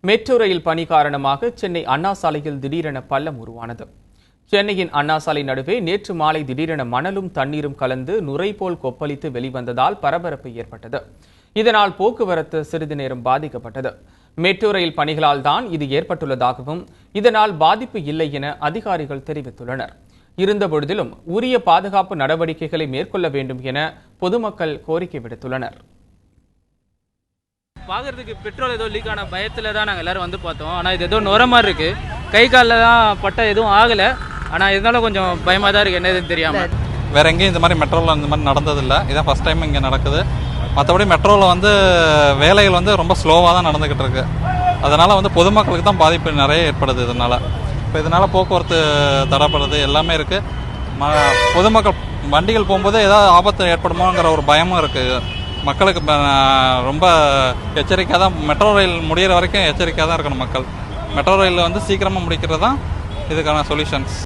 Metro rail பணி காரணமாக சென்னை அண்ணா சாலையில் திடீரென பள்ளம் உருவானது. சென்னையின் அண்ணா சாலை நடுவே நேற்று மாலை திடீரென மணலும் தண்ணீரும் கலந்து நுரை போல் கொப்பளித்து வெளிவந்ததால் பரபரப்பு ஏற்பட்டது. இதனால் போக்குவரத்து சிறிது நேரம் பாதிக்கப்பட்டது. மெட்ரோ ரயில் பணிகளால் தான் இது ஏற்பட்டுள்ளதாகவும் இதனால் பாதிப்பு இல்லை என அதிகாரிகள் தெரிவித்துள்ளனர். இருந்தபொழுதிலும் உரிய பாதுகாப்பு நடவடிக்கைகளை மேற்கொள்ள வேண்டும் என பொதுமக்கள் கோரிக்கை விடுத்துள்ளனர். பார்க்கறதுக்கு பெட்ரோல் ஏதோ லீக் ஆன பயத்தில் தான் நாங்கள் எல்லோரும் வந்து பார்த்தோம். ஆனால் இது ஏதோ நுர மாதிரி இருக்குது. கை காலில் தான் பட்ட எதுவும் ஆகலை. ஆனால் இருந்தாலும் கொஞ்சம் பயமாக தான் இருக்குது, என்ன எதுன்னு தெரியாமல். வேறு எங்கேயும் இந்த மாதிரி மெட்ரோவில் இந்த மாதிரி நடந்ததில்லை. இதான் ஃபஸ்ட் டைம் இங்கே நடக்குது. மற்றபடி மெட்ரோவில் வந்து வேலைகள் வந்து ரொம்ப ஸ்லோவாக தான் நடந்துக்கிட்டு இருக்கு. அதனால் வந்து பொதுமக்களுக்கு தான் பாதிப்பு நிறைய ஏற்படுது. இதனால் போக்குவரத்து தடைப்படுறது எல்லாமே இருக்குது. பொதுமக்கள் வண்டிகள் போகும்போது ஏதாவது ஆபத்து ஏற்படுமோங்கிற ஒரு பயமும் இருக்குது. மக்களுக்கு ரொம்ப எச்சரிக்கையாக தான், மெட்ரோ ரயில் முடிகிற வரைக்கும் எச்சரிக்கையாக தான் இருக்கணும் மக்கள். மெட்ரோ ரயில் வந்து சீக்கிரமாக முடிக்கிறது தான் இதுக்கான சொல்யூஷன்ஸ்.